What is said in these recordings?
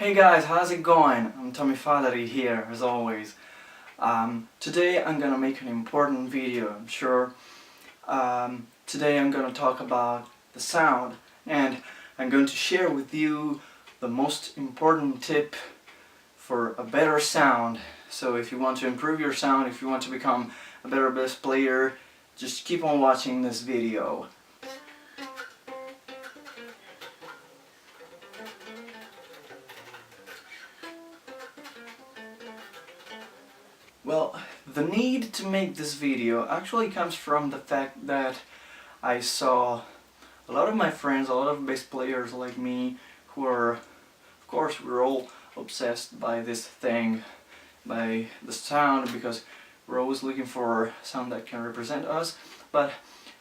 Hey guys, how's it going? I'm Falleri here, as always. Today I'm gonna make an important video, I'm sure. Today I'm gonna talk about the sound, and I'm going to share with you the most important tip for a better sound. So if you want to improve your sound, if you want to become a better bass player, just keep on watching this video. Well, the need to make this video actually comes from the fact that I saw a lot of my friends, a lot of bass players like me, who are, of course, we're all obsessed by this thing, by the sound, because we're always looking for sound that can represent us. But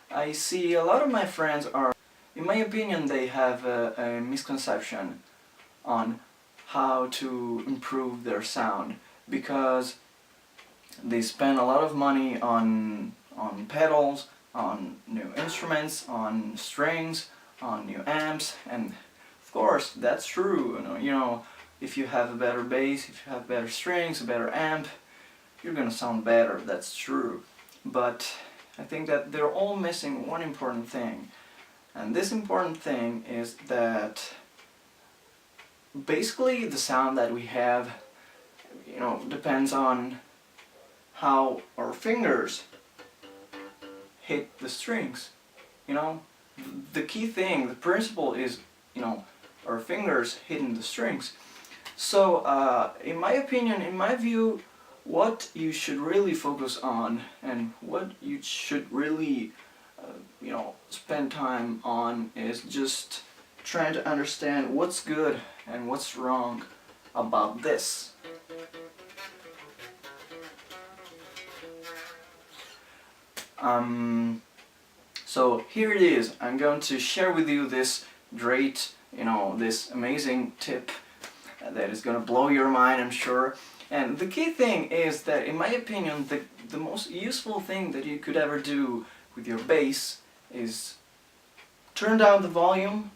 I see a lot of my friends are, in my opinion, they have a misconception on how to improve their sound, because they spend a lot of money on pedals, on new instruments, on strings, on new amps, and of course that's true. You know, if you have a better bass, if you have better strings, a better amp, you're gonna sound better. That's true. But I think that they're all missing one important thing, and this important thing is that basically the sound that we have, depends on how our fingers hit the strings. The key thing, the principle is, our fingers hitting the strings. So in my opinion, in my view, what you should really focus on and what you should really spend time on is just trying to understand what's good and what's wrong about this. So here it is. I'm going to share with you this great, this amazing tip that is going to blow your mind, I'm sure. And the key thing is that, in my opinion, the most useful thing that you could ever do with your bass is turn down the volume,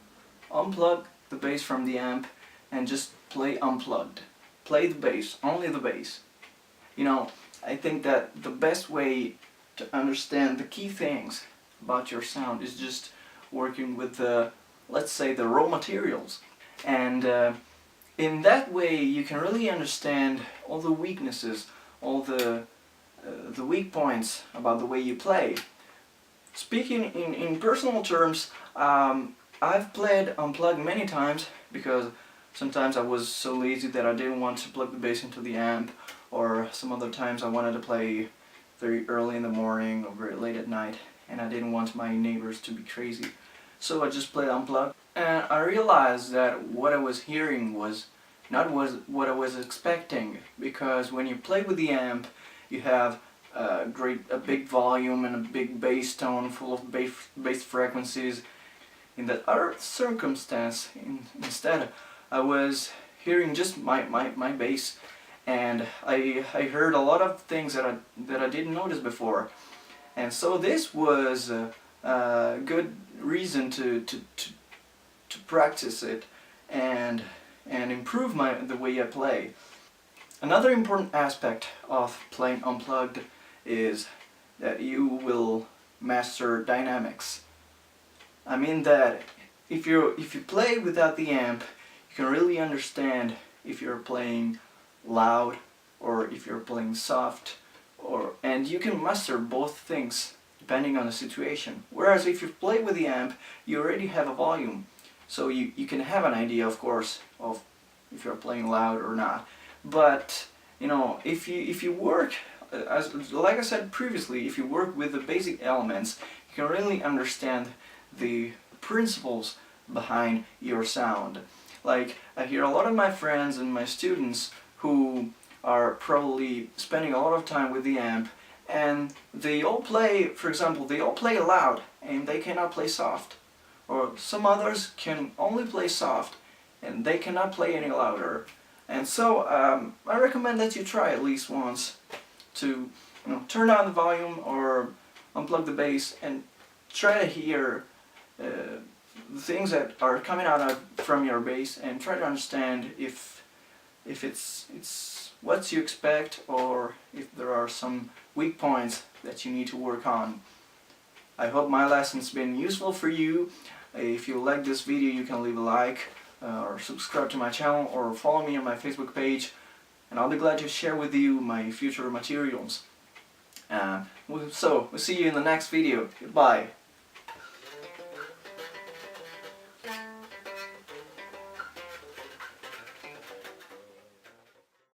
unplug the bass from the amp, and just play unplugged. Play the bass, only the bass. I think that the best way to understand the key things about your sound is just working with the, let's say, the raw materials. And in that way you can really understand all the weaknesses, all the weak points about the way you play. Speaking in personal terms, I've played unplugged many times because sometimes I was so lazy that I didn't want to plug the bass into the amp, or some other times I wanted to play very early in the morning or very late at night, and I didn't want my neighbors to be crazy. So I just played unplugged, and I realized that what I was hearing was not what I was expecting, because when you play with the amp, you have a big volume and a big bass tone full of bass frequencies. In that other circumstance, instead, I was hearing just my bass. And I heard a lot of things that I didn't notice before, and so this was a good reason to practice it and improve the way I play. Another important aspect of playing unplugged is that you will master dynamics. I mean that if you play without the amp, you can really understand if you're playing loud or if you're playing soft, and you can master both things depending on the situation. Whereas if you play with the amp, you already have a volume, so you can have an idea, of course, of if you're playing loud or not. But if you work, like I said previously, if you work with the basic elements, you can really understand the principles behind your sound. Like, I hear a lot of my friends and my students who are probably spending a lot of time with the amp, and they all play, for example, they all play loud and they cannot play soft. Or some others can only play soft and they cannot play any louder. And so I recommend that you try at least once to turn down the volume or unplug the bass and try to hear the things that are coming out from your bass, and try to understand if it's what you expect, or if there are some weak points that you need to work on. I hope my lesson's been useful for you. If you like this video, you can leave a like, or subscribe to my channel, or follow me on my Facebook page, and I'll be glad to share with you my future materials. So, we'll see you in the next video. Goodbye.